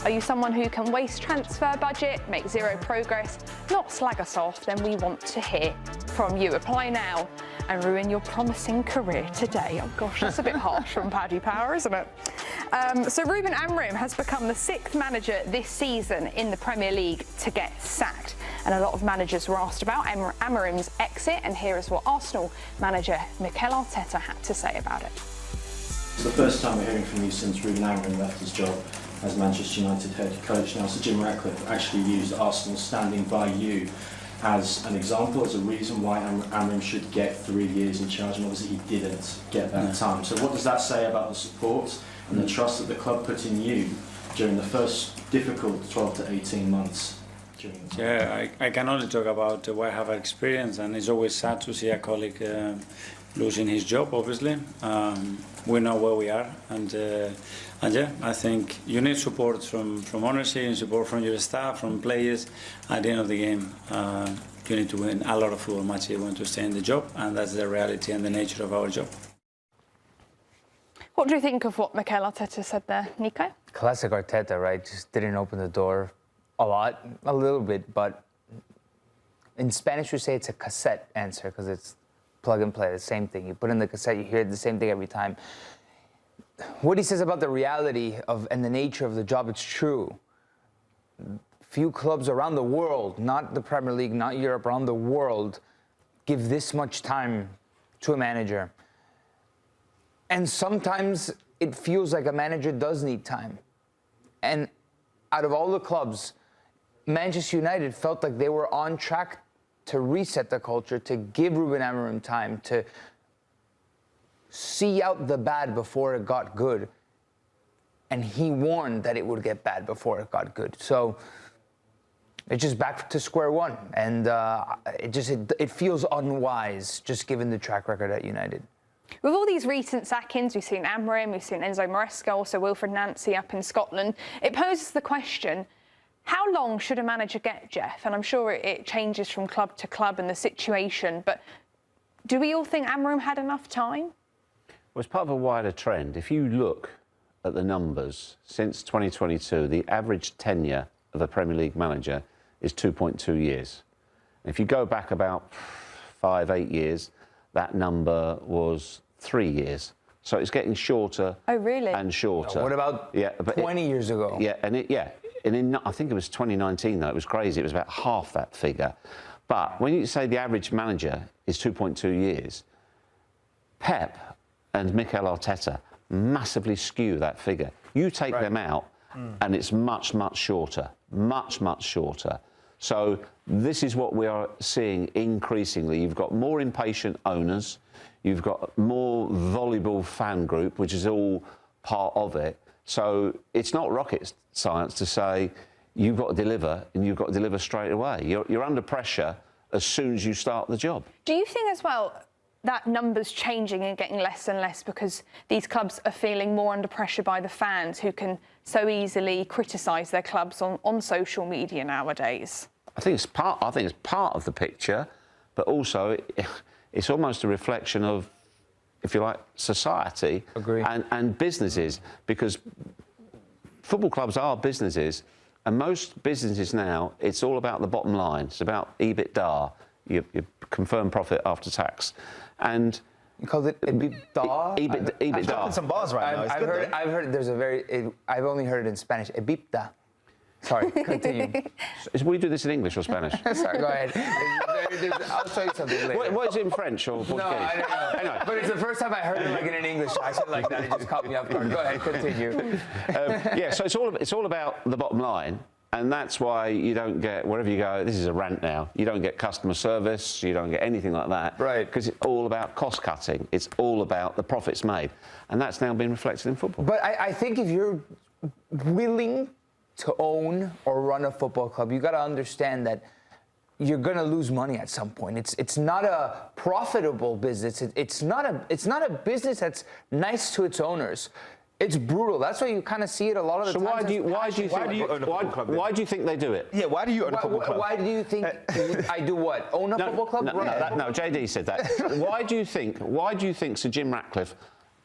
Are you someone who can waste transfer budget, make zero progress, not slag us off? Then we want to hear from you. Apply now and ruin your promising career today. Oh gosh, that's a bit harsh from Paddy Power, isn't it? So Ruben Amorim has become the 6th manager this season in the Premier League to get sacked. And a lot of managers were asked about Amorim's exit, and here is what Arsenal manager Mikel Arteta had to say about it. It's the first time we're hearing from you since Ruben Amorim left his job as Manchester United head coach. Now, Sir Jim Ratcliffe actually used Arsenal standing by you as an example, as a reason why Amorim should get 3 years in charge, and obviously he didn't get that time. So what does that say about the support and the trust that the club put in you during the first difficult 12 to 18 months? Yeah, I can only talk about what I have experienced, and it's always sad to see a colleague losing his job, obviously. We know where we are, and yeah, I think you need support from ownership, and support from your staff, from players. At the end of the game, you need to win a lot of football matches if you want to stay in the job, and that's the reality and the nature of our job. What do you think of what Mikel Arteta said there, Nico? Classic Arteta, right? Just didn't open the door a little bit, but in Spanish we say it's a cassette answer because it's plug and play, the same thing. You put in the cassette, you hear the same thing every time. What he says about the reality of and the nature of the job, it's true. Few clubs around the world, not the Premier League, not Europe, around the world, give this much time to a manager. And sometimes it feels like a manager does need time. And out of all the clubs, Manchester United felt like they were on track to reset the culture, to give Ruben Amorim time to see out the bad before it got good. And he warned that it would get bad before it got good. So it's just back to square one. And it feels unwise, just given the track record at United. With all these recent sackings, we've seen Amorim, we've seen Enzo Maresca, also Wilfred Nancy up in Scotland. It poses the question, how long should a manager get, Geoff? And I'm sure it changes from club to club and the situation, but do we all think Amorim had enough time? Well, it's part of a wider trend. If you look at the numbers, since 2022, the average tenure of a Premier League manager is 2.2 years. If you go back about 5-8 years, that number was 3 years. So it's getting shorter. Oh, really? And shorter. What about 20 years ago? Yeah, and I think it was 2019, though. It was crazy. It was about half that figure. But when you say the average manager is 2.2 years, Pep and Mikel Arteta massively skew that figure. You take them out, and it's much, much shorter. Much, much shorter. So this is what we are seeing increasingly. You've got more impatient owners. You've got more voluble fan group, which is all part of it. So it's not rocket science to say you've got to deliver, and you've got to deliver straight away. You're under pressure as soon as you start the job. Do you think as well that numbers changing and getting less and less because these clubs are feeling more under pressure by the fans who can so easily criticise their clubs on social media nowadays? I think it's part of the picture, but also it's almost a reflection of, if you like, society and businesses, because football clubs are businesses, and most businesses now, it's all about the bottom line. It's about EBITDA, your confirmed profit after tax. And you called it EBITDA? EBITDA. I'm dropping some bars right now. I've heard there's I've only heard it in Spanish. EBITDA. Sorry, continue. We do this in English or Spanish? Sorry, go ahead. I'll show you something later. What is it in French or Portuguese? No, I don't know. Anyway. But it's the first time I heard it like in an English accent like that. It just caught me off guard. Go ahead, continue. Yeah, so it's all about the bottom line. And that's why you don't get, wherever you go, this is a rant now, you don't get customer service, you don't get anything like that. Right. Because it's all about cost cutting. It's all about the profits made. And that's now been reflected in football. But I think if you're willing to own or run a football club, you got to understand that you're going to lose money at some point. It's not a profitable business. It's not a business that's nice to its owners. It's brutal. That's why you kind of see it a lot of the time. So why do you think they do it? Yeah, why do you own a football club? Why do you think I do what? Own a football club? No, Jaydee said that. Why do you think Sir Jim Ratcliffe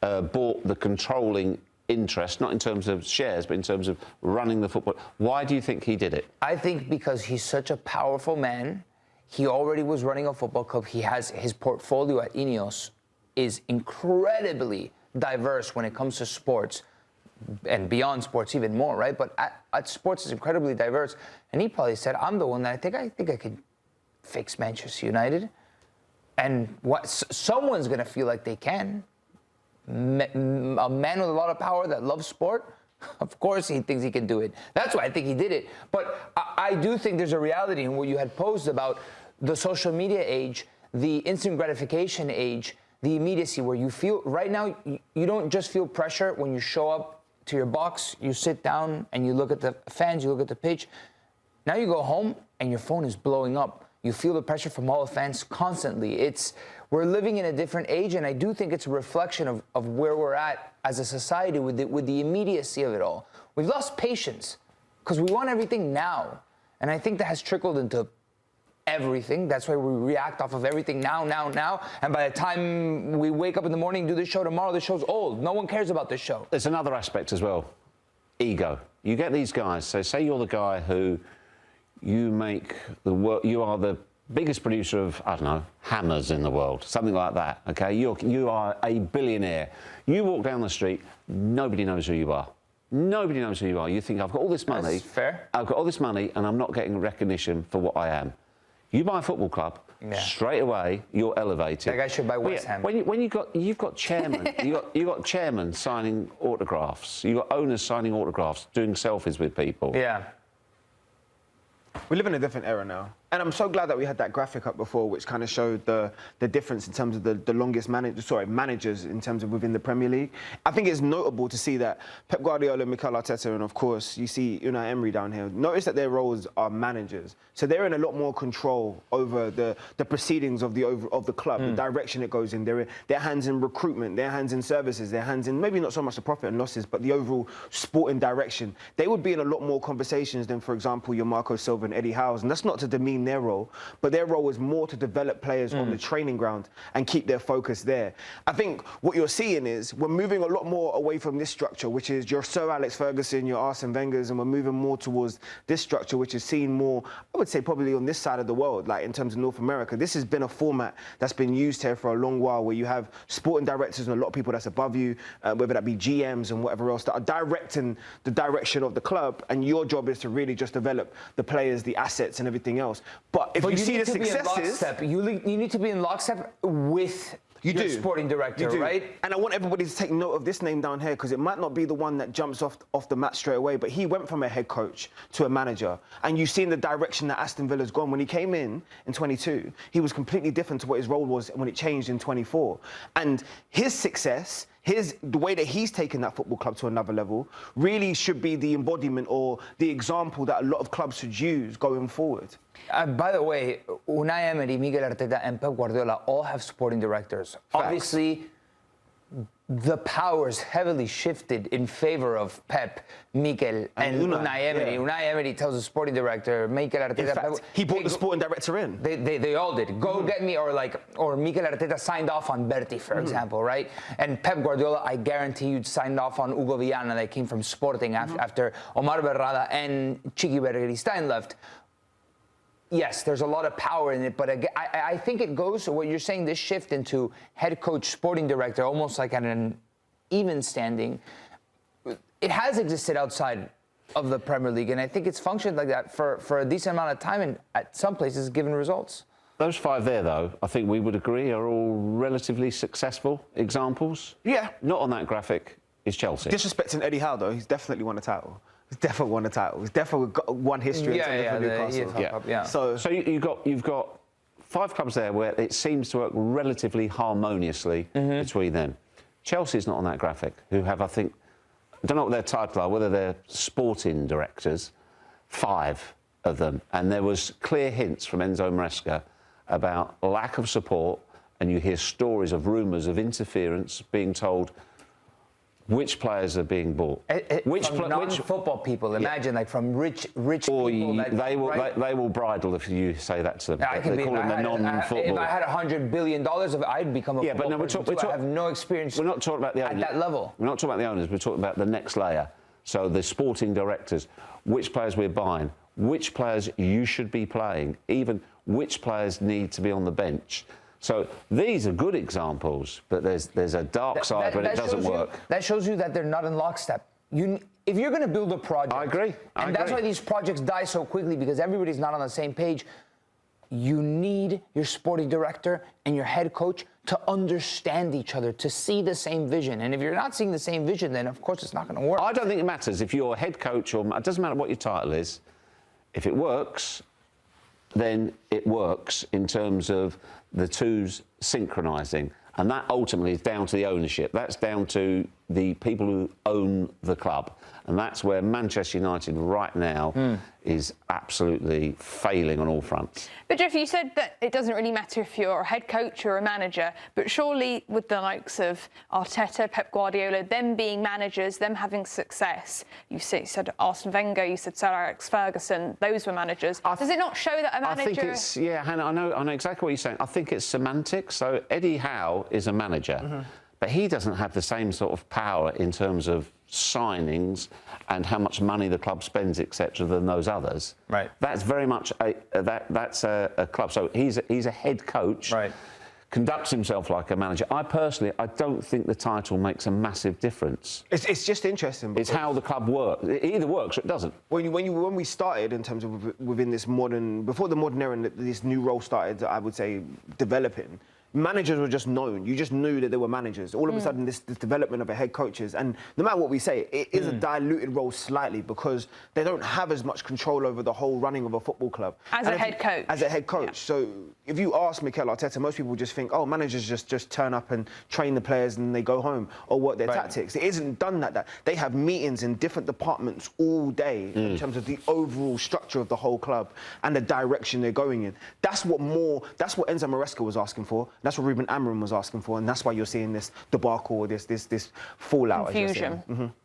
bought the controlling interest, not in terms of shares, but in terms of running the football. Why do you think he did it? I think because he's such a powerful man. He already was running a football club. He has his portfolio at Ineos is incredibly diverse when it comes to sports, and beyond sports even more, right? But at sports is incredibly diverse. And he probably said, I'm the one that I think I could fix Manchester United. And someone's going to feel like they can. A man with a lot of power that loves sport, of course he thinks he can do it. That's why I think he did it. But I do think there's a reality in what you had posed about the social media age, the instant gratification age, the immediacy where you feel, right now, you don't just feel pressure when you show up to your box, you sit down and you look at the fans, you look at the pitch. Now you go home and your phone is blowing up. You feel the pressure from all the fans constantly. We're living in a different age, and I do think it's a reflection of where we're at as a society with the immediacy of it all. We've lost patience because we want everything now. And I think that has trickled into everything. That's why we react off of everything now. And by the time we wake up in the morning, do this show tomorrow, the show's old. No one cares about this show. There's another aspect as well. Ego. You get these guys, so say you're the guy who you make the work, you are the biggest producer of, I don't know, hammers in the world, something like that, okay? You are a billionaire. You walk down the street, nobody knows who you are. Nobody knows who you are. You think, I've got all this money. That's fair. I've got all this money and I'm not getting recognition for what I am. You buy a football club, straight away you're elevated. That guy should buy West Ham. When you've got chairman, you got chairman signing autographs. You've got owners signing autographs, doing selfies with people. Yeah. We live in a different era now. And I'm so glad that we had that graphic up before, which kind of showed the difference in terms of the longest managers in terms of within the Premier League. I think it's notable to see that Pep Guardiola, Mikel Arteta, and of course you see Unai Emery down here. Notice that their roles are managers, so they're in a lot more control over the proceedings of the club, the direction it goes in. Their hands in recruitment, their hands in services, their hands in maybe not so much the profit and losses, but the overall sporting direction. They would be in a lot more conversations than, for example, your Marco Silva and Eddie Howe's, and that's not to demean their role, but their role is more to develop players on the training ground and keep their focus there. I think what you're seeing is we're moving a lot more away from this structure, which is your Sir Alex Ferguson, your Arsene Wenger's, and we're moving more towards this structure, which is seen more, I would say, probably on this side of the world, like in terms of North America. This has been a format that's been used here for a long while, where you have sporting directors and a lot of people that's above you, whether that be GMs and whatever else, that are directing the direction of the club, and your job is to really just develop the players, the assets, and everything else. But if you see the successes, you need to be in lockstep with your sporting director, right? And I want everybody to take note of this name down here, because it might not be the one that jumps off the mat straight away, but he went from a head coach to a manager, and you've seen the direction that Aston Villa's gone. When he came in 22, he was completely different to what his role was when it changed in 24. And his success, the way that he's taken that football club to another level, really should be the embodiment or the example that a lot of clubs should use going forward. By the way, Unai Emery, Miguel Arteta, and Pep Guardiola all have sporting directors. Facts. Obviously, the powers heavily shifted in favor of Pep, Mikel, and Unai Emery. Yeah. Unai Emery tells the sporting director, Mikel Arteta... In fact, he brought the sporting director in. They all did. Go get me, or Mikel Arteta signed off on Berti, for example, right? And Pep Guardiola, I guarantee you, signed off on Hugo Viana, that came from Sporting after Omar Berrada and Chiqui Bergerstein left. Yes, there's a lot of power in it, but I think it goes to what you're saying, this shift into head coach, sporting director, almost like at an even standing. It has existed outside of the Premier League, and I think it's functioned like that for a decent amount of time, and at some places given results. Those five there, though, I think we would agree are all relatively successful examples. Yeah. Not on that graphic is Chelsea. Disrespecting Eddie Howe, though, he's definitely won a title. He's definitely won a title. He's definitely got one history in Newcastle. Yeah. So you've got five clubs there where it seems to work relatively harmoniously between them. Chelsea's not on that graphic, who have, I think, I don't know what their title are, whether they're sporting directors, 5 of them. And there was clear hints from Enzo Maresca about lack of support, and you hear stories of rumours of interference being told which players are being bought. From non-footbal people, imagine, like from rich or people. they will bridle if you say that to them. They call them the non-football. If I had $100 billion of it, I'd become a football person too. I have no experience. We're not talking about the owners. At that level. We're not talking about the owners. We're talking about the next layer. So the sporting directors, which players we're buying, which players you should be playing, even which players need to be on the bench. So these are good examples, but there's a dark side when it doesn't work. That shows you that they're not in lockstep. If you're going to build a project... I agree. That's why these projects die so quickly, because everybody's not on the same page. You need your sporting director and your head coach to understand each other, to see the same vision. And if you're not seeing the same vision, then of course it's not going to work. I don't think it matters if you're a head coach or... It doesn't matter what your title is. If it works, then it works in terms of the two's synchronising. And that ultimately is down to the ownership. That's down to the people who own the club. And that's where Manchester United right now is absolutely failing on all fronts. But Geoff, you said that it doesn't really matter if you're a head coach or a manager, but surely with the likes of Arteta, Pep Guardiola, them being managers, them having success, you said Arsene Wenger, you said Sir Alex Ferguson, those were managers. Does it not show that a manager... I think it's... Yeah, Hannah, I know exactly what you're saying. I think it's semantics. So Eddie Howe is a manager, but he doesn't have the same sort of power in terms of signings and how much money the club spends, etc., than those others. Right. That's very much that's a club. So he's a head coach. Right. Conducts himself like a manager. I don't think the title makes a massive difference. It's just interesting. It's how the club works. It either works or it doesn't. When we started in terms of within this modern, before the modern era, and this new role started, I would say, developing. Managers were just known. You just knew that they were managers. All of a sudden, this development of a head coaches, and no matter what we say, it is a diluted role slightly because they don't have as much control over the whole running of a football club. As a head coach. As a head coach. Yeah. So if you ask Mikel Arteta, most people just think, oh, managers just turn up and train the players and they go home, or what their tactics. It isn't done like that. They have meetings in different departments all day in terms of the overall structure of the whole club and the direction they're going in. That's what Enzo Maresca was asking for. That's what Ruben Amorim was asking for, and that's why you're seeing this debacle or this fallout. Confusion.